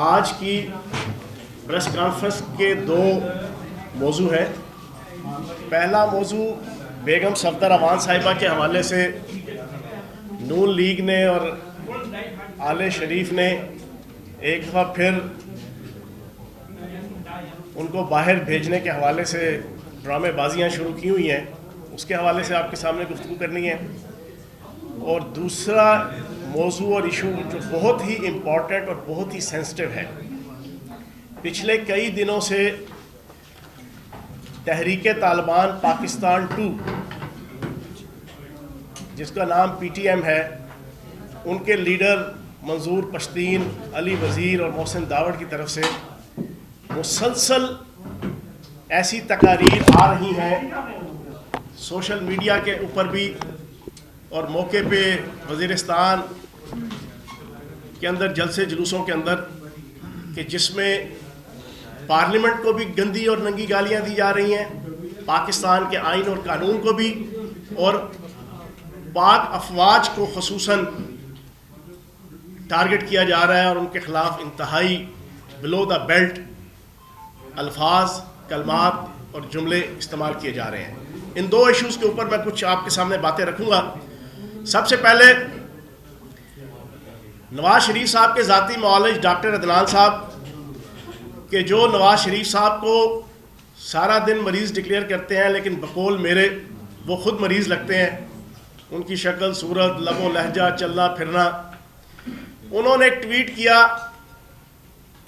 آج کی press conference کے دو موضوع ہیں۔ پہلا موضوع بیگم صفدر امان صاحبہ کے حوالے سے نون لیگ نے اور آل شریف نے ایک دفعہ پھر ان کو باہر بھیجنے کے حوالے سے ڈرامے بازیاں شروع کی ہوئی ہیں، اس کے حوالے سے آپ کے سامنے گفتگو کرنی ہے۔ اور دوسرا موضوع اور ایشو جو بہت ہی امپورٹنٹ اور بہت ہی سینسٹیو ہے، پچھلے کئی دنوں سے تحریک طالبان پاکستان 2 جس کا نام پی ٹی ایم ہے، ان کے لیڈر منظور پشتین، علی وزیر اور محسن داوڑ کی طرف سے مسلسل ایسی تقاریر آ رہی ہیں سوشل میڈیا کے اوپر بھی اور موقع پہ وزیرستان کے اندر جلسے جلوسوں کے اندر، کہ جس میں پارلیمنٹ کو بھی گندی اور ننگی گالیاں دی جا رہی ہیں، پاکستان کے آئین اور قانون کو بھی، اور پاک افواج کو خصوصاً ٹارگٹ کیا جا رہا ہے اور ان کے خلاف انتہائی بلو دا بیلٹ الفاظ، کلمات اور جملے استعمال کیے جا رہے ہیں۔ ان دو ایشوز کے اوپر میں کچھ آپ کے سامنے باتیں رکھوں گا۔ سب سے پہلے نواز شریف صاحب کے ذاتی معالج ڈاکٹر عدنان صاحب، کہ جو نواز شریف صاحب کو سارا دن مریض ڈکلیئر کرتے ہیں لیکن بقول میرے وہ خود مریض لگتے ہیں، ان کی شکل صورت، لب و لہجہ، چلنا پھرنا۔ انہوں نے ایک ٹویٹ کیا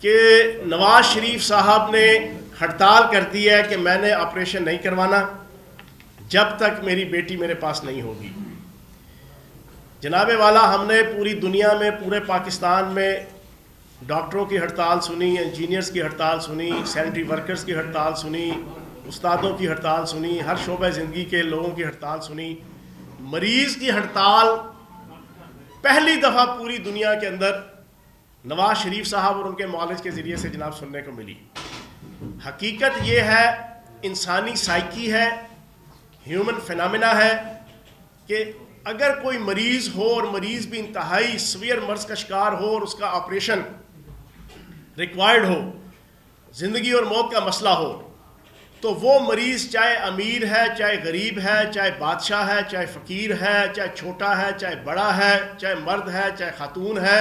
کہ نواز شریف صاحب نے ہڑتال کر دی ہے کہ میں نے آپریشن نہیں کروانا جب تک میری بیٹی میرے پاس نہیں ہوگی۔ جناب والا، ہم نے پوری دنیا میں، پورے پاکستان میں ڈاکٹروں کی ہڑتال سنی، انجینئرز کی ہڑتال سنی، سینیٹری ورکرز کی ہڑتال سنی، استادوں کی ہڑتال سنی، ہر شعبہ زندگی کے لوگوں کی ہڑتال سنی۔ مریض کی ہڑتال پہلی دفعہ پوری دنیا کے اندر نواز شریف صاحب اور ان کے معالج کے ذریعے سے جناب سننے کو ملی۔ حقیقت یہ ہے، انسانی سائیکی ہے، ہیومن فینامنا ہے، کہ اگر کوئی مریض ہو اور مریض بھی انتہائی سویئر مرض کا شکار ہو اور اس کا آپریشن ریکوائرڈ ہو، زندگی اور موت کا مسئلہ ہو، تو وہ مریض چاہے امیر ہے، چاہے غریب ہے، چاہے بادشاہ ہے، چاہے فقیر ہے، چاہے چھوٹا ہے، چاہے بڑا ہے، چاہے مرد ہے، چاہے خاتون ہے،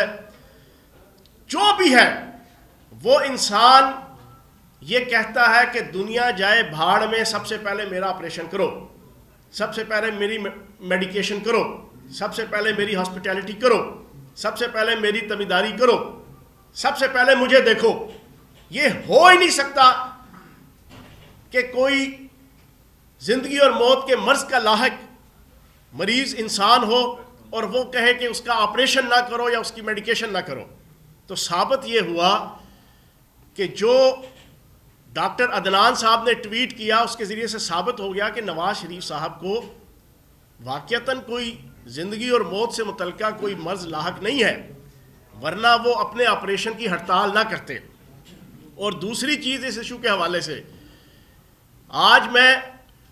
جو بھی ہے، وہ انسان یہ کہتا ہے کہ دنیا جائے بھاڑ میں، سب سے پہلے میرا آپریشن کرو، سب سے پہلے میری میڈیکیشن کرو، سب سے پہلے میری ہاسپٹیلٹی کرو، سب سے پہلے میری تمیداری کرو، سب سے پہلے مجھے دیکھو۔ یہ ہو ہی نہیں سکتا کہ کوئی زندگی اور موت کے مرض کا لاحق مریض انسان ہو اور وہ کہے کہ اس کا آپریشن نہ کرو یا اس کی میڈیکیشن نہ کرو۔ تو ثابت یہ ہوا کہ جو ڈاکٹر عدنان صاحب نے ٹویٹ کیا، اس کے ذریعے سے ثابت ہو گیا کہ نواز شریف صاحب کو واقعتاً کوئی زندگی اور موت سے متعلقہ کوئی مرض لاحق نہیں ہے، ورنہ وہ اپنے آپریشن کی ہڑتال نہ کرتے۔ اور دوسری چیز اس ایشو کے حوالے سے، آج میں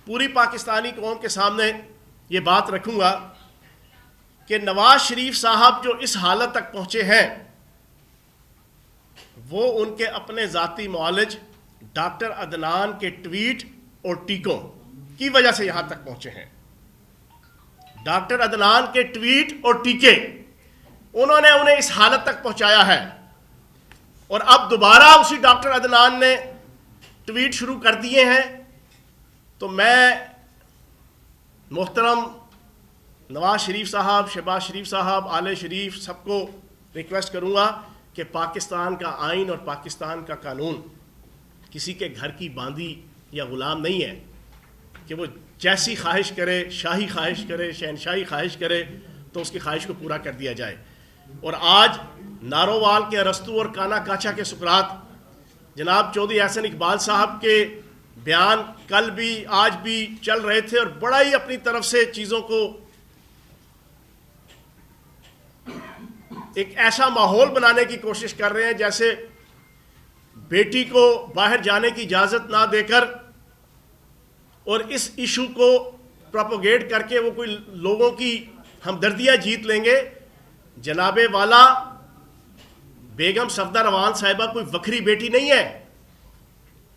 پوری پاکستانی قوم کے سامنے یہ بات رکھوں گا کہ نواز شریف صاحب جو اس حالت تک پہنچے ہیں، وہ ان کے اپنے ذاتی معالج ڈاکٹر عدنان کے ٹویٹ اور ٹیکوں کی وجہ سے یہاں تک پہنچے ہیں۔ ڈاکٹر عدنان کے ٹویٹ اور ٹیکے انہوں نے انہیں اس حالت تک پہنچایا ہے، اور اب دوبارہ اسی ڈاکٹر عدنان نے ٹویٹ شروع کر دیے ہیں۔ تو میں محترم نواز شریف صاحب، شہباز شریف صاحب، آل شریف، سب کو ریکویسٹ کروں گا کہ پاکستان کا آئین اور پاکستان کا قانون کسی کے گھر کی باندی یا غلام نہیں ہے کہ وہ جیسی خواہش کرے، شاہی خواہش کرے، شہنشاہی خواہش کرے تو اس کی خواہش کو پورا کر دیا جائے۔ اور آج نارووال کے ارسطو اور کانا کاچا کے سقراط جناب چودھری احسن اقبال صاحب کے بیان کل بھی آج بھی چل رہے تھے، اور بڑا ہی اپنی طرف سے چیزوں کو ایک ایسا ماحول بنانے کی کوشش کر رہے ہیں جیسے بیٹی کو باہر جانے کی اجازت نہ دے کر اور اس ایشو کو پروپوگیٹ کر کے وہ کوئی لوگوں کی ہمدردیاں جیت لیں گے۔ جناب والا، بیگم صفدر امان صاحبہ کوئی وکری بیٹی نہیں ہے.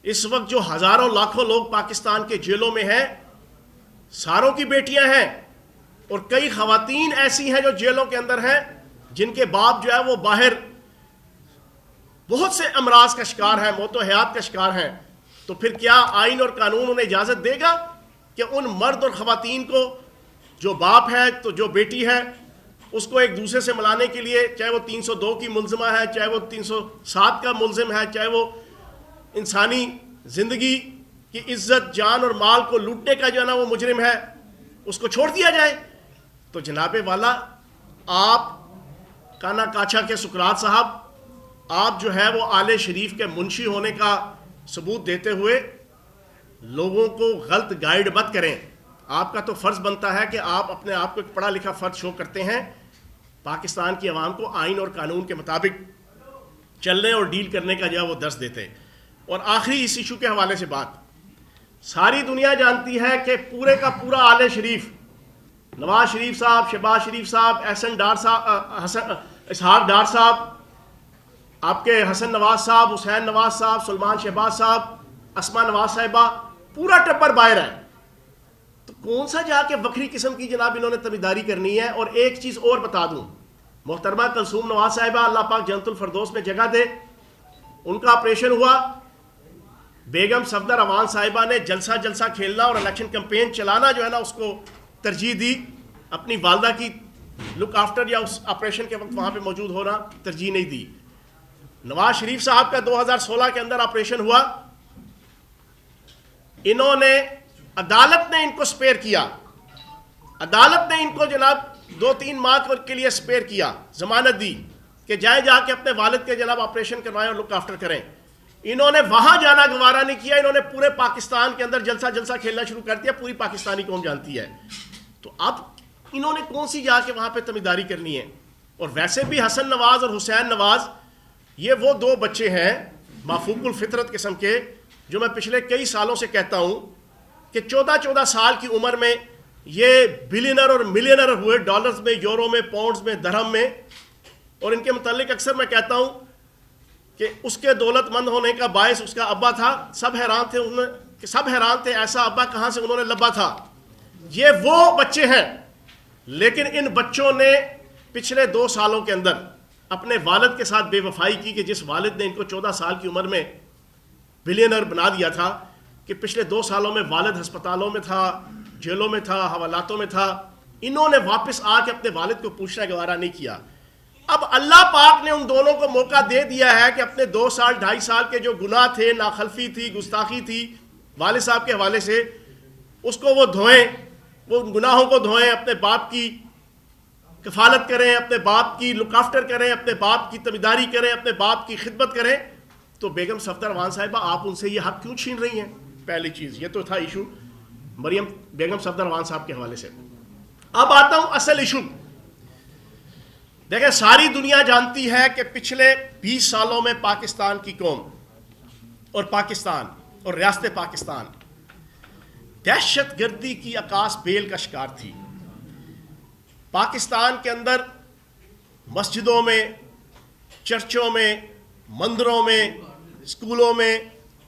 اس وقت جو ہزاروں لاکھوں لوگ پاکستان کے جیلوں میں ہیں ساروں کی بیٹیاں ہیں, اور کئی خواتین ایسی ہیں جو جیلوں کے اندر ہیں جن کے باپ جو ہے وہ باہر بہت سے امراض کا شکار ہیں, موت و حیات کا شکار ہیں. تو پھر کیا آئین اور قانون انہیں اجازت دے گا کہ ان مرد اور خواتین کو, جو باپ ہے تو جو بیٹی ہے, اس کو ایک دوسرے سے ملانے کے لیے, چاہے وہ 302 کی ملزمہ ہے, چاہے وہ 307 کا ملزم ہے, چاہے وہ انسانی زندگی کی عزت جان اور مال کو لوٹنے کا جو ہے نا وہ مجرم ہے, اس کو چھوڑ دیا جائے؟ تو جناب والا, آپ کانا کاچھا کے سقراط صاحب, آپ جو ہے وہ آل شریف کے منشی ہونے کا ثبوت دیتے ہوئے لوگوں کو غلط گائیڈ مت کریں. آپ کا تو فرض بنتا ہے کہ آپ اپنے آپ کو ایک پڑھا لکھا فرد شو کرتے ہیں, پاکستان کی عوام کو آئین اور قانون کے مطابق چلنے اور ڈیل کرنے کا جو ہے وہ درس دیتے. اور آخری اس ایشو کے حوالے سے بات, ساری دنیا جانتی ہے کہ پورے کا پورا آل شریف, نواز شریف صاحب, شہباز شریف صاحب, احسن ڈار صاحب, اسحاق ڈار صاحب, آپ کے حسن نواز صاحب, حسین نواز صاحب, سلمان شہباز صاحب, اسما نواز صاحبہ, پورا ٹبر باہر ہے. تو کون سا جا کے وکری قسم کی جناب انہوں نے تمیداری کرنی ہے؟ اور ایک چیز اور بتا دوں, محترمہ کلثوم نواز صاحبہ, اللہ پاک جنت الفردوس میں جگہ دے, ان کا آپریشن ہوا. بیگم صفدر امان صاحبہ نے جلسہ کھیلنا اور الیکشن کمپین چلانا جو ہے نا اس کو ترجیح دی, اپنی والدہ کی لک آفٹر یا اس آپریشن کے وقت وہاں پہ موجود ہونا ترجیح نہیں دی. نواز شریف صاحب کا 2016 کے اندر آپریشن ہوا, انہوں نے, عدالت نے ان کو سپیر کیا, عدالت نے ان کو جناب 2-3 ماہ کے لیے سپیر کیا, ضمانت دی کہ جائیں جا کے اپنے والد کے جناب آپریشن کروائیں اور لک آفٹر کریں. انہوں نے وہاں جانا گوارا نہیں کیا, انہوں نے پورے پاکستان کے اندر جلسہ کھیلنا شروع کر دیا, پوری پاکستانی قوم جانتی ہے. تو اب انہوں نے کون سی جا کے وہاں پہ تمیداری کرنی ہے؟ اور ویسے بھی حسن نواز اور حسین نواز یہ وہ 2 بچے ہیں مافوق الفطرت قسم کے, جو میں پچھلے کئی سالوں سے کہتا ہوں کہ 14 سال کی عمر میں یہ بلینر اور ملینر ہوئے, ڈالرز میں, یورو میں, پاؤنڈز میں, درہم میں. اور ان کے متعلق اکثر میں کہتا ہوں کہ اس کے دولت مند ہونے کا باعث اس کا ابا تھا. سب حیران تھے ایسا ابا کہاں سے انہوں نے لبا تھا. یہ وہ بچے ہیں, لیکن ان بچوں نے پچھلے 2 سالوں کے اندر اپنے والد کے ساتھ بے وفائی کی کہ جس والد نے ان کو 14 سال کی عمر میں بلینر بنا دیا تھا, کہ پچھلے 2 سالوں میں والد ہسپتالوں میں تھا, جیلوں میں تھا, حوالاتوں میں تھا. انہوں نے واپس آ کے اپنے والد کو پوچھنا گوارا نہیں کیا. اب اللہ پاک نے ان دونوں کو موقع دے دیا ہے کہ اپنے 2 سال 2.5 سال کے جو گناہ تھے, ناخلفی تھی, گستاخی تھی والد صاحب کے حوالے سے, اس کو وہ دھوئیں, وہ گناہوں کو دھوئیں, اپنے باپ کی کفالت کریں, اپنے باپ کی لک آفٹر کریں, اپنے باپ کی تمیداری کریں, اپنے باپ کی خدمت کریں. تو بیگم صفدر امان صاحبہ, آپ ان سے یہ حق کیوں چھین رہی ہیں؟ پہلی چیز یہ تو تھا ایشو مریم بیگم صفدر امان صاحب کے حوالے سے. اب آتا ہوں اصل ایشو. دیکھیں, ساری دنیا جانتی ہے کہ پچھلے 20 سالوں میں پاکستان کی قوم اور پاکستان اور ریاست پاکستان دہشت گردی کی عکاس بیل کا شکار تھی. پاکستان کے اندر مسجدوں میں, چرچوں میں, مندروں میں, اسکولوں میں,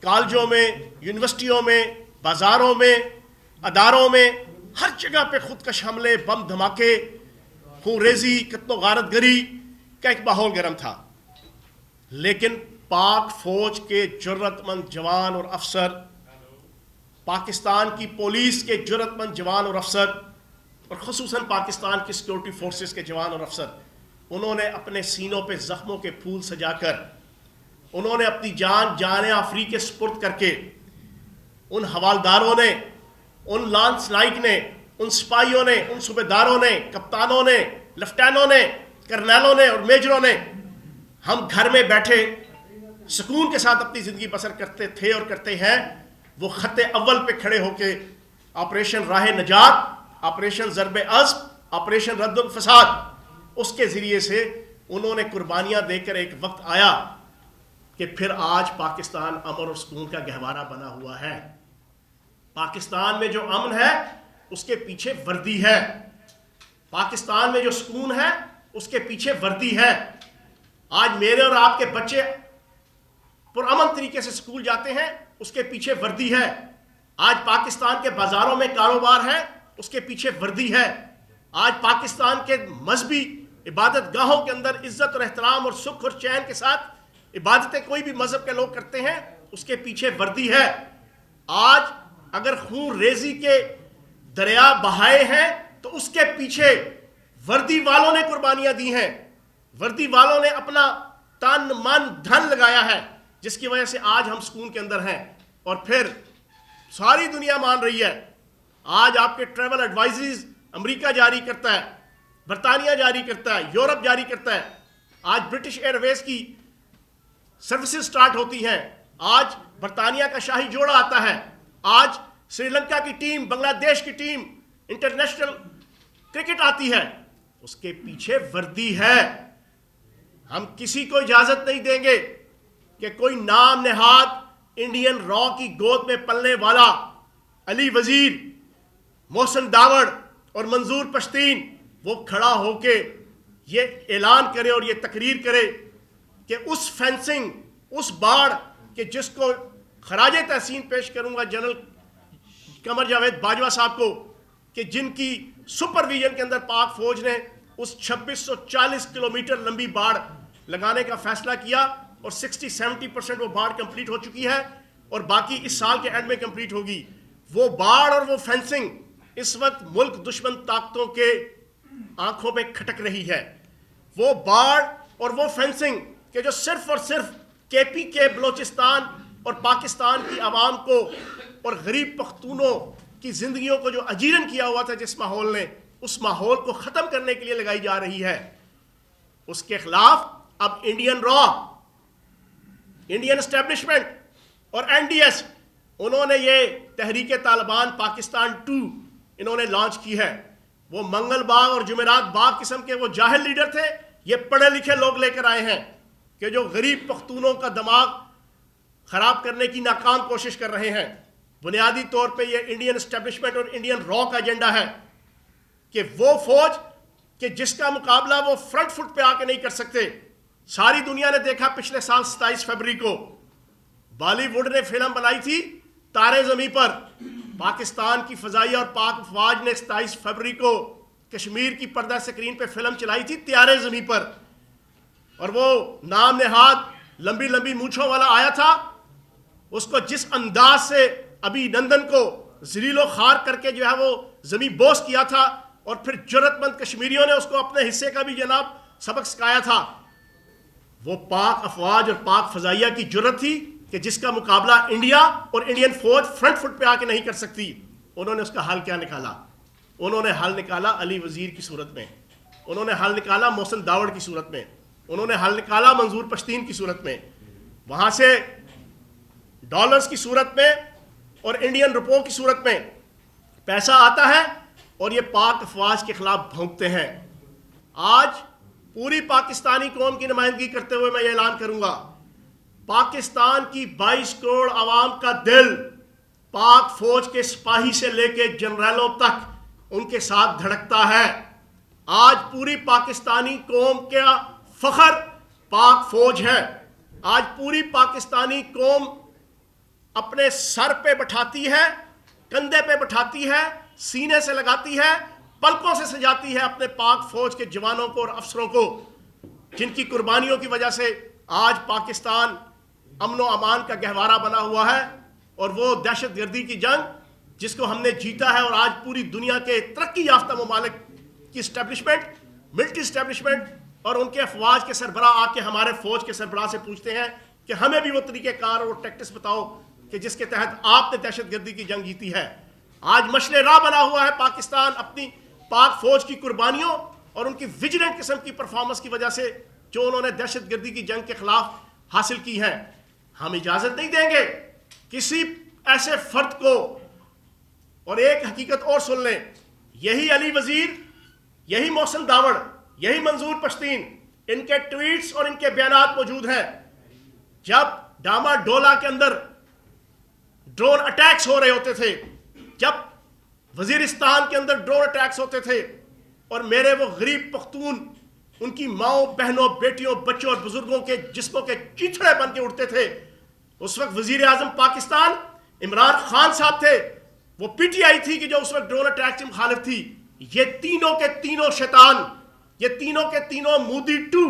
کالجوں میں, یونیورسٹیوں میں, بازاروں میں, اداروں میں, ہر جگہ پہ خودکش حملے, بم دھماکے, خون ریزی, قتل و غارت گری کا ایک ماحول گرم تھا. لیکن پاک فوج کے جرأت مند جوان اور افسر, پاکستان کی پولیس کے جرأت مند جوان اور افسر, اور خصوصاً پاکستان کی سیکورٹی فورسز کے جوان اور افسر, انہوں نے اپنے سینوں پہ زخموں کے پھول سجا کر, انہوں نے اپنی جان آفری کے سپرد کر کے, ان حوالداروں نے, ان لانس نائک نے, ان سپاہیوں نے, ان صوبیداروں نے, کپتانوں نے, لیفٹینوں نے, کرنیلوں نے اور میجروں نے, ہم گھر میں بیٹھے سکون کے ساتھ اپنی زندگی بسر کرتے تھے اور کرتے ہیں, وہ خط اول پہ کھڑے ہو کے آپریشن راہ نجات, آپریشن ضرب عزم, آپریشن رد الفساد, اس کے ذریعے سے انہوں نے قربانیاں دے کر ایک وقت آیا کہ پھر آج پاکستان امن اور سکون کا گہوارہ بنا ہوا ہے. پاکستان میں جو امن ہے اس کے پیچھے وردی ہے, پاکستان میں جو سکون ہے اس کے پیچھے وردی ہے. آج میرے اور آپ کے بچے پرامن طریقے سے اسکول جاتے ہیں، اس کے پیچھے وردی ہے. آج پاکستان کے بازاروں میں کاروبار ہے، اس کے پیچھے وردی ہے. آج پاکستان کے مذہبی عبادت گاہوں کے اندر عزت اور احترام اور سکھ اور چین کے ساتھ عبادتیں کوئی بھی مذہب کے لوگ کرتے ہیں، اس کے پیچھے وردی ہے. آج اگر خون ریزی کے دریا بہائے ہیں تو اس کے پیچھے وردی والوں نے قربانیاں دی ہیں، وردی والوں نے اپنا تن من دھن لگایا ہے، جس کی وجہ سے آج ہم سکون کے اندر ہیں. اور پھر ساری دنیا مان رہی ہے. آج آپ کے ٹریول ایڈوائزریز امریکہ جاری کرتا ہے، برطانیہ جاری کرتا ہے، یورپ جاری کرتا ہے. آج برٹش ایئر ویز کی سروسز سٹارٹ ہوتی ہیں. آج برطانیہ کا شاہی جوڑا آتا ہے. آج سری لنکا کی ٹیم، بنگلہ دیش کی ٹیم انٹرنیشنل کرکٹ آتی ہے. اس کے پیچھے وردی ہے. ہم کسی کو اجازت نہیں دیں گے کہ کوئی نام نہاد انڈین را کی گود میں پلنے والا علی وزیر، محسن داوڑ اور منظور پشتین وہ کھڑا ہو کے یہ اعلان کرے اور یہ تقریر کرے کہ اس فینسنگ، اس باڑ کہ جس کو خراج تحسین پیش کروں گا جنرل قمر جاوید باجوہ صاحب کو، کہ جن کی سپرویژن کے اندر پاک فوج نے اس 2640 کلومیٹر لمبی باڑ لگانے کا فیصلہ کیا اور 60-70% وہ باڑ کمپلیٹ ہو چکی ہے اور باقی اس سال کے اینڈ میں کمپلیٹ ہوگی. وہ باڑ اور وہ فینسنگ اس وقت ملک دشمن طاقتوں کے آنکھوں میں کھٹک رہی ہے. وہ باڑ اور وہ فینسنگ کہ جو صرف اور صرف کے پی کے بلوچستان اور پاکستان کی عوام کو اور غریب پختونوں کی زندگیوں کو جو اجیرن کیا ہوا تھا جس ماحول نے، اس ماحول کو ختم کرنے کے لیے لگائی جا رہی ہے. اس کے خلاف اب انڈین را، انڈین اسٹیبلشمنٹ اور این ڈی ایس، انہوں نے یہ تحریک طالبان پاکستان 2 انہوں نے لانچ کی ہے. وہ منگل باغ اور جمعرات باغ قسم کے وہ جاہل لیڈر تھے، یہ پڑھے لکھے لوگ لے کر آئے ہیں کہ جو غریب پختونوں کا دماغ خراب کرنے کی ناکام کوشش کر رہے ہیں. بنیادی طور پہ یہ انڈین اسٹیبلشمنٹ اور انڈین را کا ایجنڈا ہے کہ وہ فوج کہ جس کا مقابلہ وہ فرنٹ فٹ پہ آ کے نہیں کر سکتے. ساری دنیا نے دیکھا پچھلے سال 27 فروری کو بالی ووڈ نے فلم بنائی تھی تارے زمیں پر. پاکستان کی فضائیہ اور پاک افواج نے 27 فروری کو کشمیر کی پردہ سکرین پہ فلم چلائی تھی تارے زمیں پر، اور وہ نام نہاد لمبی لمبی مونچھوں والا آیا تھا. اس کو جس انداز سے ابھی نندن کو ذلیل و خوار کر کے جو ہے وہ زمین بوس کیا تھا، اور پھر جرت مند کشمیریوں نے اس کو اپنے حصے کا بھی جناب سبق سکھایا تھا، وہ پاک افواج اور پاک فضائیہ کی جرت تھی کہ جس کا مقابلہ انڈیا اور انڈین فوج فرنٹ فٹ پہ آ کے نہیں کر سکتی. انہوں نے اس کا حل کیا نکالا؟ انہوں نے حل نکالا علی وزیر کی صورت میں، انہوں نے حل نکالا محسن داوڑ کی صورت میں، انہوں نے حل نکالا منظور پشتین کی صورت میں. وہاں سے ڈالرز کی صورت میں اور انڈین روپوں کی صورت میں پیسہ آتا ہے اور یہ پاک افواج کے خلاف بھونکتے ہیں. آج پوری پاکستانی قوم کی نمائندگی کرتے ہوئے میں یہ اعلان کروں گا، پاکستان کی 22 کروڑ عوام کا دل پاک فوج کے سپاہی سے لے کے جنرلوں تک ان کے ساتھ دھڑکتا ہے. آج پوری پاکستانی قوم کا فخر پاک فوج ہے. آج پوری پاکستانی قوم اپنے سر پہ بٹھاتی ہے، کندھے پہ بٹھاتی ہے، سینے سے لگاتی ہے، پلکوں سے سجاتی ہے اپنے پاک فوج کے جوانوں کو اور افسروں کو، جن کی قربانیوں کی وجہ سے آج پاکستان امن و امان کا گہوارہ بنا ہوا ہے. اور وہ دہشت گردی کی جنگ جس کو ہم نے جیتا ہے، اور آج پوری دنیا کے ترقی یافتہ ممالک کی اسٹیبلشمنٹ، ملٹری اسٹیبلشمنٹ اور ان کے افواج کے سربراہ آ کے ہمارے فوج کے سربراہ سے پوچھتے ہیں کہ ہمیں بھی وہ طریقہ کار اور ٹیکٹس بتاؤ کہ جس کے تحت آپ نے دہشت گردی کی جنگ جیتی ہے. آج مشل راہ بنا ہوا ہے پاکستان اپنی پاک فوج کی قربانیوں اور ان کی ویجیلنٹ قسم کی پرفارمنس کی وجہ سے جو انہوں نے دہشت گردی کی جنگ کے خلاف حاصل کی ہے. ہم اجازت نہیں دیں گے کسی ایسے فرد کو. اور ایک حقیقت اور سن لیں، یہی علی وزیر، یہی محسن داوڑ، یہی منظور پشتین، ان کے ٹویٹس اور ان کے بیانات موجود ہیں. جب ڈاما ڈولا کے اندر ڈرون اٹیکس ہو رہے ہوتے تھے، جب وزیرستان کے اندر ڈرون اٹیکس ہوتے تھے، اور میرے وہ غریب پختون ان کی ماؤں بہنوں بیٹیوں بچوں اور بزرگوں کے جسموں کے چیتھڑے بن کے اٹھتے تھے. اس وقت وزیر اعظم پاکستان عمران خان صاحب تھے, وہ پی ٹی آئی تھی کہ جو اس وقت ڈرون اٹیک سے مخالف تھی. یہ تینوں کے تینوں شیطان, یہ تینوں کے تینوں مودی ٹو,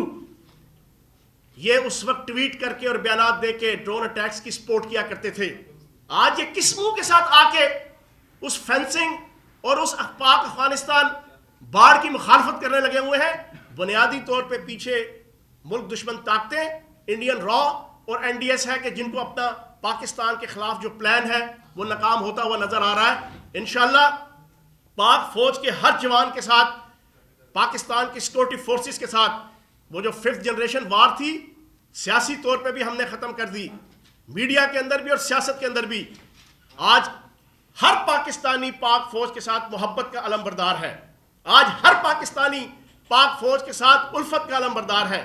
یہ اس وقت ٹویٹ کر کے اور بیانات دے کے ڈرون اٹیکس کی سپورٹ کیا کرتے تھے. آج یہ کس منہ کے ساتھ آ کے اس فینسنگ اور اس پاک افغانستان باڑ کی مخالفت کرنے لگے ہوئے ہیں؟ بنیادی طور پہ پیچھے ملک دشمن طاقتیں, انڈین را اور این ڈی ایس ہے کہ جن کو اپنا پاکستان کے خلاف جو پلان ہے وہ ناکام ہوتا ہوا نظر آ رہا ہے. انشاءاللہ پاک فوج کے ہر جوان کے ساتھ, پاکستان کی سیکورٹی فورسز کے ساتھ, وہ جو 5th جنریشن وار تھی سیاسی طور پہ بھی ہم نے ختم کر دی, میڈیا کے اندر بھی اور سیاست کے اندر بھی. آج ہر پاکستانی پاک فوج کے ساتھ محبت کا علم بردار ہے. آج ہر پاکستانی پاک فوج کے ساتھ الفت کا علم بردار ہے.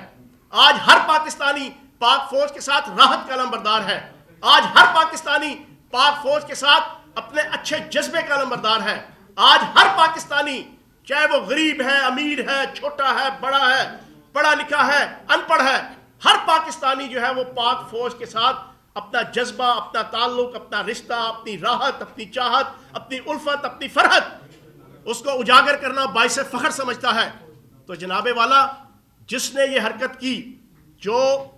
آج ہر پاکستانی پاک فوج کے ساتھ راحت کا علم بردار ہے. آج ہر پاکستانی پاک فوج کے ساتھ اپنے اچھے جذبے کا علم بردار ہے. آج ہر پاکستانی, چاہے وہ غریب ہے, امیر ہے, چھوٹا ہے, بڑا ہے, پڑھا لکھا ہے, ان پڑھ ہے, ہر پاکستانی جو ہے وہ پاک فوج کے ساتھ اپنا جذبہ, اپنا تعلق, اپنا رشتہ, اپنی راحت, اپنی چاہت, اپنی الفت, اپنی فرحت, اس کو اجاگر کرنا باعث فخر سمجھتا ہے. تو جناب والا, جس نے یہ حرکت کی, جو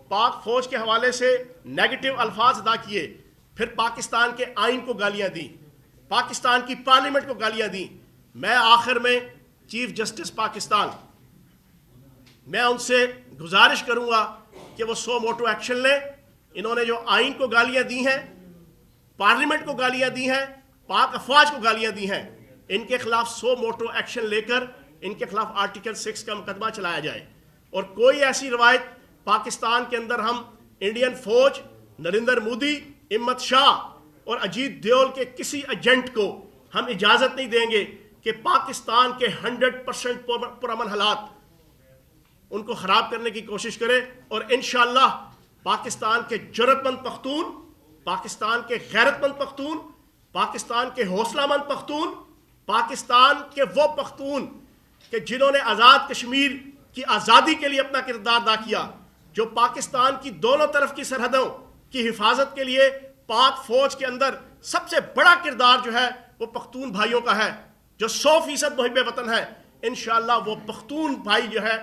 پاک فوج کے حوالے سے نیگیٹو الفاظ ادا کیے, پھر پاکستان کے آئین کو گالیاں دیں, پاکستان کی پارلیمنٹ کو گالیاں دیں, میں آخر میں چیف جسٹس پاکستان, میں ان سے گزارش کروں گا کہ وہ سو موٹو ایکشن لیں. انہوں نے جو آئین کو گالیاں دی ہیں, پارلیمنٹ کو گالیاں دی ہیں, پاک افواج کو گالیاں دی ہیں, ان کے خلاف سو موٹو ایکشن لے کر ان کے خلاف آرٹیکل 6 کا مقدمہ چلایا جائے. اور کوئی ایسی روایت پاکستان کے اندر ہم انڈین فوج, نریندر مودی, ہمت شاہ اور اجیت دیول کے کسی ایجنٹ کو ہم اجازت نہیں دیں گے کہ پاکستان کے 100% پرامن حالات ان کو خراب کرنے کی کوشش کرے. اور انشاءاللہ پاکستان کے جرأت مند پختون, پاکستان کے غیرت مند پختون, پاکستان کے حوصلہ مند پختون, پاکستان کے وہ پختون کہ جنہوں نے آزاد کشمیر کی آزادی کے لیے اپنا کردار ادا کیا, جو پاکستان کی دونوں طرف کی سرحدوں کی حفاظت کے لیے پاک فوج کے اندر سب سے بڑا کردار جو ہے وہ پختون بھائیوں کا ہے, جو 100% محب وطن ہے. انشاءاللہ وہ پختون بھائی جو ہے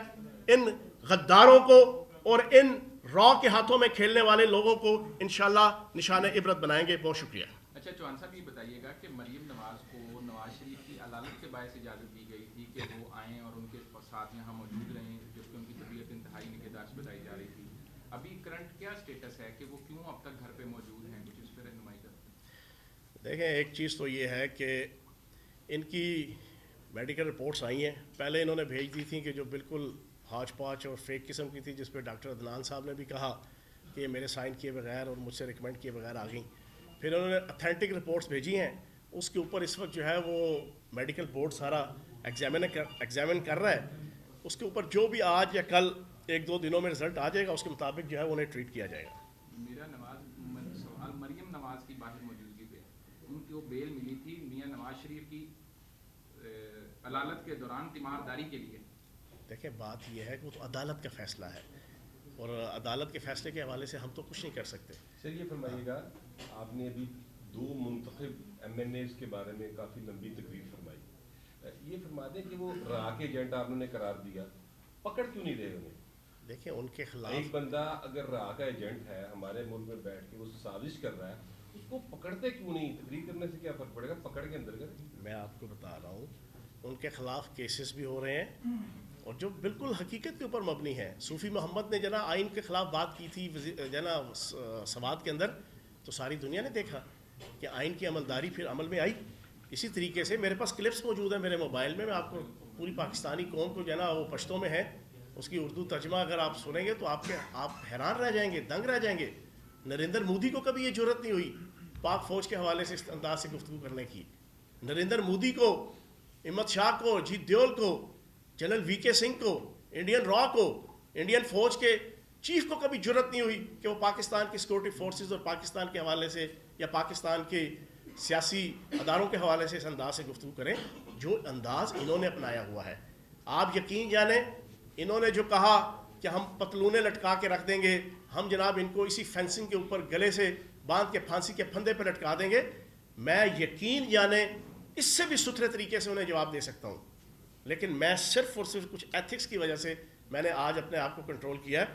ان غداروں کو اور ان را کے ہاتھوں میں کھیلنے والے لوگوں کو انشاءاللہ نشان عبرت بنائیں گے. بہت شکریہ. اچھا چوہان صاحب, یہ بتائیے گا کہ مریم نواز کو نواز شریف کی عدالت کے باعث اجازت دی گئی تھی کہ وہ آئیں اور ان کے ساتھ یہاں موجود رہیں, جبکہ ان کی طبیعت انتہائی نگہداشت بتائی جا رہی تھی. ابھی کرنٹ کیا اسٹیٹس ہے کہ وہ کیوں اب تک گھر پہ موجود ہیں, کچھ اس پہ رہنمائی کرتے ہیں؟ دیکھیں, ایک چیز تو یہ ہے کہ ان کی میڈیکل رپورٹس آئی ہیں. پہلے انہوں نے بھیج دی تھیں کہ جو بالکل ہاچ پاچ اور فیک قسم کی تھی, جس پہ ڈاکٹر عدنان صاحب نے بھی کہا کہ یہ میرے سائن کیے بغیر اور مجھ سے ریکمینڈ کیے بغیر آ گئیں. پھر انہوں نے اتھینٹک رپورٹس بھیجی ہیں, اس کے اوپر اس وقت جو ہے وہ میڈیکل بورڈ سارا ایگزامن کر رہا ہے. اس کے اوپر جو بھی آج یا کل 1-2 دنوں میں رزلٹ آ جائے گا, اس کے مطابق جو ہے انہیں ٹریٹ کیا جائے گا. میرا سوال مریم نواز کی باہر موجودگی پہ, ان کو بیل ملی تھی میاں نواز شریف کی عدالت کے دوران تیمارداری کے لیے. دیکھیں, بات یہ ہے کہ وہ تو عدالت کا فیصلہ ہے, اور عدالت کے فیصلے کے حوالے سے ہم تو کچھ نہیں کر سکتے. سر یہ فرمائیے گا, آپ نے ابھی 2 منتخب ایم این ایز کے بارے میں کافی لمبی تقریر فرمائی, یہ فرما دیں کہ وہ را کے ایجنٹ آپ نے قرار دیا, پکڑ کیوں نہیں رہے انہیں؟ دیکھیں, ان کے خلاف ایک بندہ اگر را کا ایجنٹ ہے, ہمارے ملک میں بیٹھ کے وہ سازش کر رہا ہے, اس کو پکڑتے کیوں نہیں؟ تقریر کرنے سے کیا فرق پڑے گا, پکڑ کے اندر کریں. میں آپ کو بتا رہا ہوں, ان کے خلاف کیسز بھی ہو رہے ہیں اور جو بالکل حقیقت کے اوپر مبنی ہے. صوفی محمد نے جنا آئین کے خلاف بات کی تھی جنا سوات کے اندر, تو ساری دنیا نے دیکھا کہ آئین کی عملداری پھر عمل میں آئی. اسی طریقے سے میرے پاس کلپس موجود ہیں میرے موبائل میں آپ کو پوری پاکستانی قوم کو جنا وہ پشتوں میں ہے, اس کی اردو ترجمہ اگر آپ سنیں گے تو آپ حیران رہ جائیں گے, دنگ رہ جائیں گے. نریندر مودی کو کبھی یہ جرت نہیں ہوئی پاک فوج کے حوالے سے اس انداز سے گفتگو کرنے کی. نریندر مودی کو, ہمت شاہ کو, اجیت دیول کو, جنرل وی کے سنگھ کو, انڈین را کو, انڈین فوج کے چیف کو کبھی جرت نہیں ہوئی کہ وہ پاکستان کی سیکورٹی فورسز اور پاکستان کے حوالے سے یا پاکستان کے سیاسی اداروں کے حوالے سے اس انداز سے گفتگو کریں جو انداز انہوں نے اپنایا ہوا ہے. آپ یقین جانیں انہوں نے جو کہا کہ ہم پتلونے لٹکا کے رکھ دیں گے, ہم جناب ان کو اسی فینسنگ کے اوپر گلے سے باندھ کے پھانسی کے پھندے پہ لٹکا دیں گے, میں یقین جانے اس سے بھی ستھرے طریقے سے انہیں جواب دے سکتا ہوں. لیکن میں صرف اور صرف کچھ ایتھکس کی وجہ سے میں نے آج اپنے آپ کو کنٹرول کیا ہے.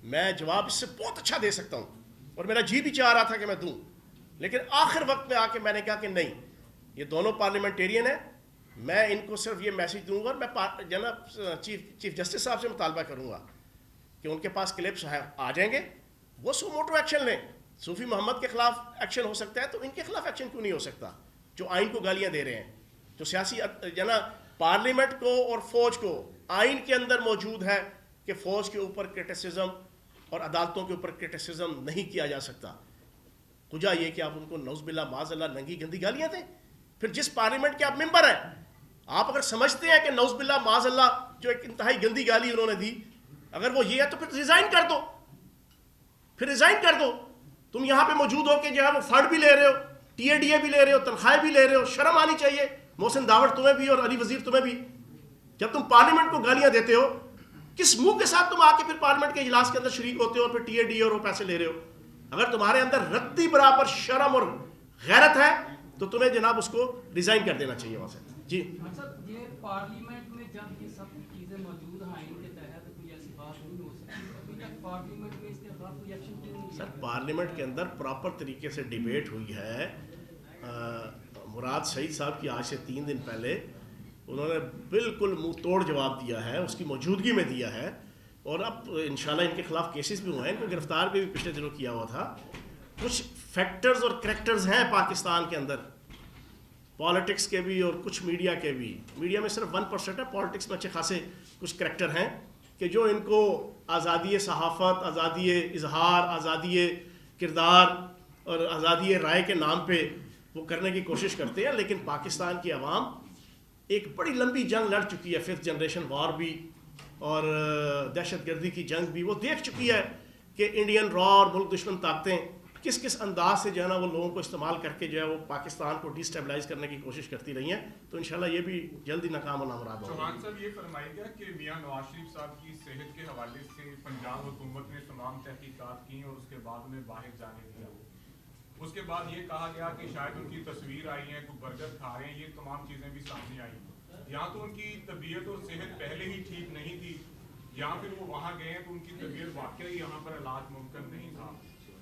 میں جواب اس سے بہت اچھا دے سکتا ہوں اور میرا جی بھی چاہ رہا تھا کہ میں دوں, لیکن آخر وقت میں آ کے میں نے کہا کہ نہیں, یہ دونوں پارلیمنٹیرین ہیں, میں ان کو صرف یہ میسج دوں گا اور میں جناب چیف جسٹس صاحب سے مطالبہ کروں گا کہ ان کے پاس کلپس آ جائیں گے, وہ سو موٹو ایکشن لیں. صوفی محمد کے خلاف ایکشن ہو سکتا ہے تو ان کے خلاف ایکشن کیوں نہیں ہو سکتا, جو آئین کو گالیاں دے رہے ہیں, جو سیاسی جناب پارلیمنٹ کو اور فوج کو آئین کے اندر موجود ہے کہ فوج کے اوپر کرٹیسزم اور عدالتوں کے اوپر کرٹیسزم نہیں کیا جا سکتا. کجا یہ کہ آپ ان کو نعوذ باللہ معاذ اللہ ننگی گندی گالیاں دیں. پھر جس پارلیمنٹ کے آپ ممبر ہیں, آپ اگر سمجھتے ہیں کہ نعوذ باللہ معاذ اللہ جو ایک انتہائی گندی گالی انہوں نے دی, اگر وہ یہ ہے تو پھر ریزائن کر دو, پھر ریزائن کر دو. تم یہاں پہ موجود ہو کہ جو ہے وہ فنڈ بھی لے رہے ہو, ٹی اے ڈی اے بھی لے رہے ہو, تنخواہیں بھی لے رہے ہو, شرم آنی چاہیے. محسن داوڑ تمہیں بھی اور علی وزیر تمہیں بھی, جب تم پارلیمنٹ کو گالیاں دیتے ہو, کس منہ کے ساتھ تم آ کے پھر پارلیمنٹ کے اجلاس کے اندر شریک ہوتے ہو اور پھر ٹی اے ڈی اے اور وہ پیسے لے رہے ہو؟ اگر تمہارے اندر رتی برابر شرم اور غیرت ہے تو تمہیں جناب اس کو ریزائن کر دینا چاہیے وہاں سے. جی یہ پارلیمنٹ میں جب یہ سب چیزیں موجود ہیں آئین کے تحت, کوئی ایسی بات نہیں ہو سکتی. ابھی تک پارلیمنٹ میں اس کے خلاف کوئی ایکشن کیوں نہیں؟ سر پارلیمنٹ کے اندر پراپر طریقے سے ڈیبیٹ ہوئی ہے. مراد سعید صاحب کی آج سے 3 دن پہلے انہوں نے بالکل منہ توڑ جواب دیا ہے, اس کی موجودگی میں دیا ہے, اور اب انشاءاللہ ان کے خلاف کیسز بھی ہوئے ہیں, ان کو گرفتار بھی پچھلے دنوں کیا ہوا تھا. کچھ فیکٹرز اور کریکٹرز ہیں پاکستان کے اندر, پالیٹکس کے بھی اور کچھ میڈیا کے بھی. میڈیا میں صرف 1% ہے, پالیٹکس میں اچھے خاصے کچھ کریکٹر ہیں کہ جو ان کو آزادی صحافت, آزادی اظہار, آزادی کردار اور آزادی رائے کے نام پہ وہ کرنے کی کوشش کرتے ہیں. لیکن پاکستان کی عوام ایک بڑی لمبی جنگ لڑ چکی ہے, 5th جنریشن وار بھی اور دہشت گردی کی جنگ بھی. وہ دیکھ چکی ہے کہ انڈین را اور ملک دشمن طاقتیں کس کس انداز سے جو ہے نا وہ لوگوں کو استعمال کر کے جو ہے وہ پاکستان کو ڈی اسٹیبلائز کرنے کی کوشش کرتی رہی ہیں. تو انشاءاللہ یہ بھی جلدی ناکام و نامراد ہوگا. چوہان صاحب یہ فرمایا گیا کہ میاں نواز شریف صاحب کی صحت کے حوالے سے پنجاب حکومت نے تمام تحقیقات کی اور اس کے بعد انہیں باہر جانے دیا. اس کے بعد یہ کہا گیا کہ شاید ان کی تصویر آئی ہے, کوئی برگر کھا رہے ہیں, یہ تمام چیزیں بھی سامنے آئی. یا تو ان کی طبیعت اور صحت پہلے ہی ٹھیک نہیں تھی, یا پھر وہ وہاں گئے ہیں تو ان کی طبیعت واقعی یہاں پر علاج ممکن نہیں تھا.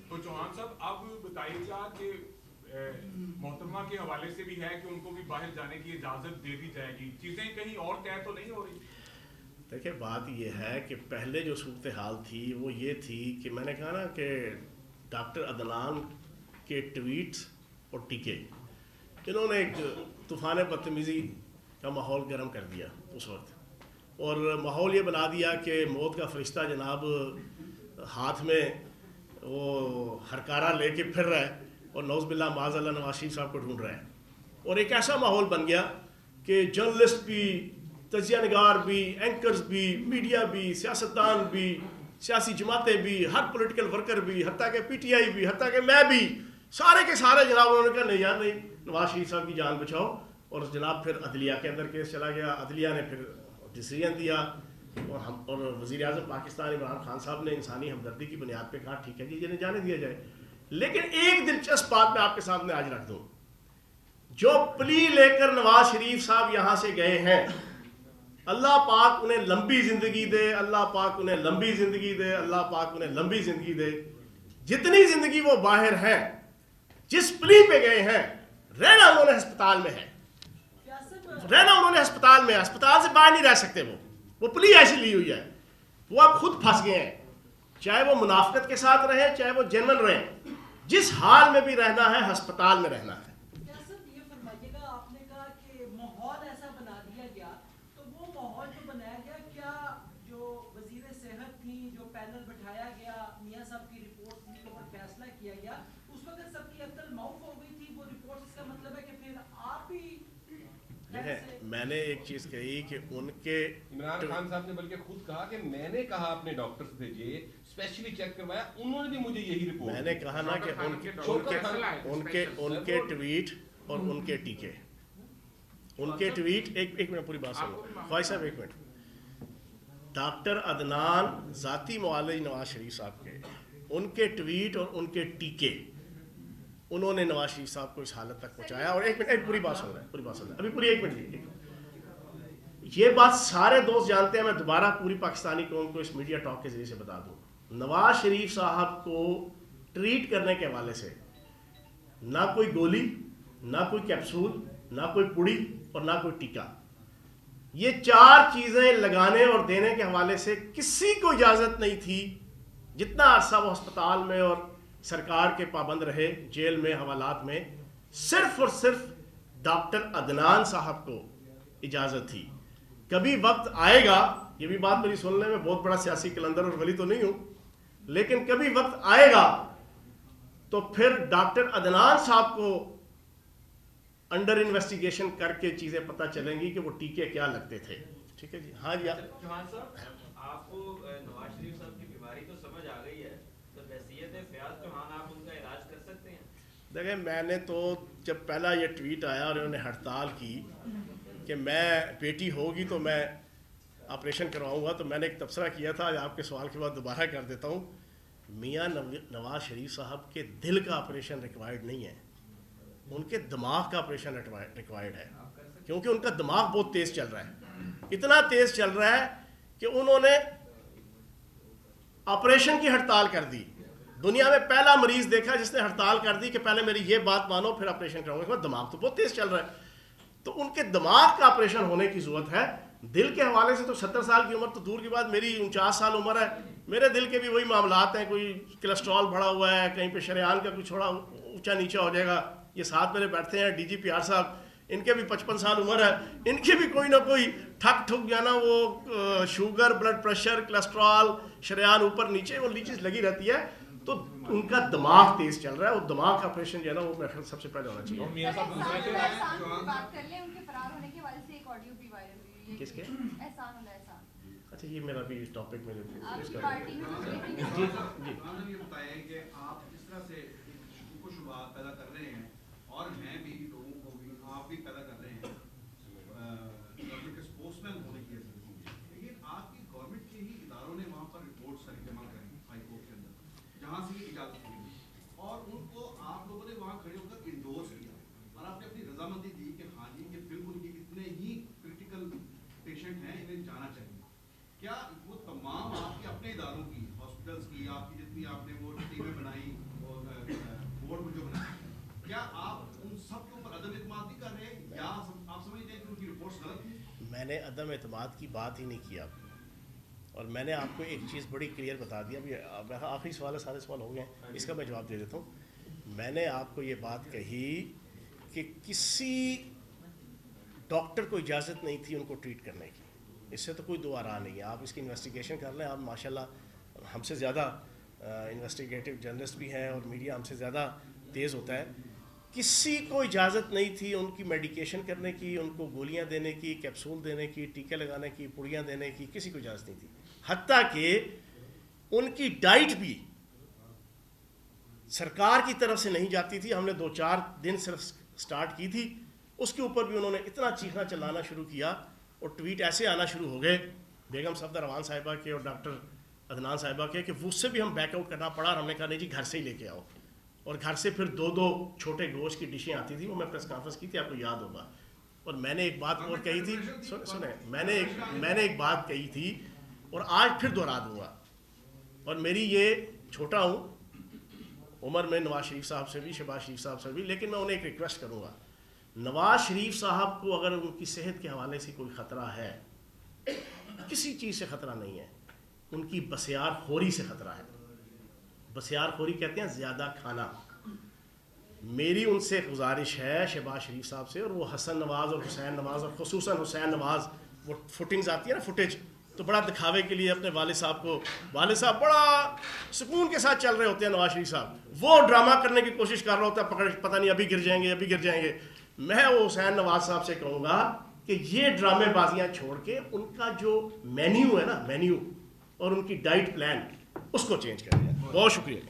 تو چوہان صاحب اب بتائیے گا کہ محترمہ کے حوالے سے بھی ہے کہ ان کو بھی باہر جانے کی اجازت دے دی جائے گی, چیزیں کہیں اور طے تو نہیں ہو رہی؟ دیکھیں بات یہ ہے کہ پہلے جو صورتحال تھی وہ یہ تھی کہ میں نے کہا نا کہ ڈاکٹر عدنان کے ٹویٹس اور ٹیکے, انہوں نے ایک طوفان بدتمیزی کا ماحول گرم کر دیا اس وقت, اور ماحول یہ بنا دیا کہ موت کا فرشتہ جناب ہاتھ میں وہ ہرکارا لے کے پھر رہا ہے اور نعوذ باللہ معاذ اللہ نواز شریف صاحب کو ڈھونڈ رہا ہے. اور ایک ایسا ماحول بن گیا کہ جرنلسٹ بھی, تجزیہ نگار بھی, اینکرز بھی, میڈیا بھی, سیاستدان بھی, سیاسی جماعتیں بھی, ہر پولیٹیکل ورکر بھی, حتیٰ کہ پی ٹی آئی بھی, حتیٰ کہ میں بھی, سارے کے سارے جناب انہوں نے کہا نہیں یار نہیں, نواز شریف صاحب کی جان بچاؤ. اور جناب پھر عدلیہ کے اندر کیس چلا گیا, عدلیہ نے پھر ڈیسیژن دیا, اور وزیر اعظم پاکستان عمران خان صاحب نے انسانی ہمدردی کی بنیاد پہ کہا ٹھیک ہے جی انہیں جانے دیا جائے. لیکن ایک دلچسپ بات میں آپ کے سامنے آج رکھ دوں, جو پلی لے کر نواز شریف صاحب یہاں سے گئے ہیں, اللہ پاک انہیں لمبی زندگی دے, اللہ پاک انہیں لمبی زندگی دے, اللہ پاک انہیں لمبی زندگی دے. جتنی زندگی وہ باہر ہیں, جس پلی پہ گئے ہیں, رہنا انہوں نے ہسپتال میں ہے, رہنا انہوں نے ہسپتال میں ہے, ہسپتال سے باہر نہیں رہ سکتے. وہ پلی ایسی لی ہوئی ہے, وہ اب خود پھنس گئے ہیں. چاہے وہ منافقت کے ساتھ رہیں, چاہے وہ جنرل رہیں, جس حال میں بھی رہنا ہے ہسپتال میں رہنا ہے. یہ فرمائیے گا, آپ نے کہا کہ ماحول ایسا بنا دیا گیا, تو وہ ماحول جو بنایا گیا, کیا جو وزیر صحت تھی, جو پینل بٹھایا گیا, میاں صاحب کی رپورٹ کے اوپر فیصلہ کیا گیا, اس وقت سب کی عقل معاف ہو گئی تھی وہ رپورٹ؟ اس کا مطلب ہے کہ پھر آپ ہی میں نے ایک چیز کہی کہ ان کے عمران خان صاحب نے بلکہ خود کہا کہ میں نے کہا اپنے ڈاکٹرز بھیجیے, اسپیشلی چیک کروایا, انہوں نے بھی مجھے یہی رپورٹ. میں نے کہا نا کہ ان کے ٹویٹ اور ان کے ٹیکے, ان کے ٹویٹ, ایک منٹ پوری بات سنو خواہش صاحب, ایک منٹ. ڈاکٹر عدنان ذاتی معالج نواز شریف صاحب کے، ان کے ٹویٹ اور ان کے ٹیکے، انہوں نے نواز شریف صاحب کو اس حالت تک پہنچایا. اور ایک منٹ، پوری بات سن رہے ہیں، ابھی پوری ایک منٹ. یہ بات سارے دوست جانتے ہیں، میں دوبارہ پوری پاکستانی قوم کو اس میڈیا ٹاک کے ذریعے سے بتا دوں. نواز شریف صاحب کو ٹریٹ کرنے کے حوالے سے نہ کوئی گولی، نہ کوئی کیپسول، نہ کوئی پوڑی اور نہ کوئی ٹیکا، یہ 4 چیزیں لگانے اور دینے کے حوالے سے کسی کو اجازت نہیں تھی. جتنا عرصہ وہ ہسپتال میں اور سرکار کے پابند رہے، جیل میں، حوالات میں، صرف اور صرف ڈاکٹر عدنان صاحب کو اجازت تھی. کبھی وقت آئے گا، یہ بھی بات میری سننے میں بہت بڑا سیاسی کلندر اور ولی تو نہیں ہوں، لیکن کبھی وقت آئے گا تو پھر ڈاکٹر عدنان صاحب کو انڈر انویسٹیگیشن کر کے چیزیں پتہ چلیں گی کہ وہ ٹیکے کیا لگتے تھے. ٹھیک ہے جی. ہاں جی. چوہان صاحب، آپ کو نواز شریف صاحب کی بیماری تو سمجھ آ گئی ہے، تو بحیثیت فیاض چوہان آپ ان کا علاج کر سکتے ہیں؟ دیکھیں، میں نے تو جب پہلا یہ ٹویٹ آیا اور انہوں نے ہڑتال کی کہ میں بیٹی ہوگی تو میں آپریشن کرواؤں گا، تو میں نے ایک تبصرہ کیا تھا، آج آپ کے سوال کے بعد دوبارہ کر دیتا ہوں. میاں نواز شریف صاحب کے دل کا آپریشن ریکوائرڈ نہیں ہے، ان کے دماغ کا آپریشن ریکوائرڈ ہے، کیونکہ ان کا دماغ بہت تیز چل رہا ہے. اتنا تیز چل رہا ہے کہ انہوں نے آپریشن کی ہڑتال کر دی. دنیا میں پہلا مریض دیکھا جس نے ہڑتال کر دی کہ پہلے میری یہ بات مانو پھر آپریشن کراؤں گا. دماغ تو بہت تیز چل رہا ہے، تو ان کے دماغ کا آپریشن ہونے کی ضرورت ہے. دل کے حوالے سے تو 70 سال کی عمر تو دور کی بات، میری 49 سال عمر ہے، میرے دل کے بھی وہی معاملات ہیں. کوئی کولیسٹرول بڑھا ہوا ہے، کہیں پہ شریان کا کچھ تھوڑا اونچا نیچا ہو جائے گا. یہ ساتھ میرے بیٹھتے ہیں DGP صاحب، ان کے بھی 55 سال عمر ہے، ان کے بھی کوئی نہ کوئی ٹھک ٹھک جانا، وہ شوگر، بلڈ پریشر، کولیسٹرول، شریان اوپر نیچے، وہ چیز لگی رہتی ہے. تو ان کا دماغ تیز چل رہا ہے، وہ دماغ کا آپریشن جو ہے نا وہ میرے خیال سب سے پہلے ہونا چاہیے. اور میاں صاحب دوسرے سے بات کر لیں، ان کے فرار ہونے کے حوالے سے ایک آڈیو بھی وائرل ہوئی ہے. کس کے؟ احسان اللہ احسان. اچھا، یہ میرا بھی ٹاپک میں آپ کی پارٹی میں جی جی. آپ نے یہ بتایا کہ آپ جس طرح سے شکوک و شبہات پیدا کر رہے ہیں، اور میں بھی لوگوں کو بھی، آپ بھی پیدا کر رہے ہیں گورنمنٹ کے اسپوکس مین ہونے کی حیثیت سے، لیکن آپ کی گورنمنٹ کے ہی اداروں نے وہاں پر رپورٹ ساری جمع کریں ہائی کورٹ کے اندر، جہاں سے یہ اجازت ملی، اور ان کو آپ لوگوں نے وہاں کھڑے ہو کر انڈورس کیا، اور آپ نے اپنی رضامندی دی کہ ہاں جی یہ بالکل یہ اتنے ہی کرٹیکل پیشنٹ ہیں، انہیں جانا چاہیے. کیا وہ تمام آپ کے اپنے اداروں کی، ہاسپٹلس کی، آپ کی جتنی آپ نے وہ ٹیمیں بنائی اور بورڈ جو بنایا، کیا آپ ان سب کے اوپر عدم اعتماد نہیں کر رہے، یا آپ سمجھتے ہیں کہ ان کی رپورٹس غلط تھیں؟ میں نے عدم اعتماد کی بات ہی نہیں کیا، اور میں نے آپ کو ایک چیز بڑی کلیئر بتا دیا. ابھی آخری سوال ہے، سارے سوال ہو گئے ہیں، اس کا میں جواب دے دیتا ہوں. میں نے آپ کو یہ بات کہی کہ کسی ڈاکٹر کو اجازت نہیں تھی ان کو ٹریٹ کرنے کی. اس سے تو کوئی دو آراہ نہیں ہے. آپ اس کی انویسٹیگیشن کر لیں. آپ ماشاءاللہ ہم سے زیادہ انویسٹیگیٹو جرنلسٹ بھی ہیں، اور میڈیا ہم سے زیادہ تیز ہوتا ہے. کسی کو اجازت نہیں تھی ان کی میڈیکیشن کرنے کی، ان کو گولیاں دینے کی، کیپسول دینے کی، ٹیکے لگانے کی، پوڑیاں دینے کی، کسی کو اجازت نہیں تھی. حتیٰ کہ ان کی ڈائٹ بھی سرکار کی طرف سے نہیں جاتی تھی. ہم نے 2-4 دن صرف سٹارٹ کی تھی، اس کے اوپر بھی انہوں نے اتنا چیخنا چلانا شروع کیا اور ٹویٹ ایسے آنا شروع ہو گئے بیگم صفدر روان صاحبہ کے اور ڈاکٹر عدنان صاحبہ کے کہ اس سے بھی ہم بیک آؤٹ کرنا پڑا. اور ہم نے کہا نہیں جی گھر سے ہی لے کے آؤ. اور گھر سے پھر 2 چھوٹے گوشت کی ڈشیں آتی تھیں. وہ میں پریس کانفرنس کی تھی، آپ کو یاد ہوگا. اور میں نے ایک بات اور کہی تھی، سنیں، میں نے ایک بات کہی تھی اور آج پھر دوہرا دوں گا. اور میری یہ، چھوٹا ہوں عمر میں نواز شریف صاحب سے بھی، شہباز شریف صاحب سے بھی، لیکن میں انہیں ایک ریکویسٹ کروں گا. نواز شریف صاحب کو اگر ان کی صحت کے حوالے سے کوئی خطرہ ہے، کسی چیز سے خطرہ نہیں ہے، ان کی بسیار خوری سے خطرہ ہے. بسیار خوری کہتے ہیں زیادہ کھانا. میری ان سے گزارش ہے شہباز شریف صاحب سے، اور وہ حسن نواز اور حسین نواز، اور خصوصاً حسین نواز، وہ فوٹنگز آتی ہے نا، فوٹیج، تو بڑا دکھاوے کے لیے اپنے والد صاحب کو، والد صاحب بڑا سکون کے ساتھ چل رہے ہوتے ہیں، نواز شریف صاحب وہ ڈرامہ کرنے کی کوشش کر رہا ہوتا ہے، پتہ نہیں ابھی گر جائیں گے، ابھی گر جائیں گے. میں وہ حسین نواز صاحب سے کہوں گا کہ یہ ڈرامے بازیاں چھوڑ کے ان کا جو مینیو ہے نا، مینیو اور ان کی ڈائٹ پلان، اس کو چینج کریں. بہت شکریہ.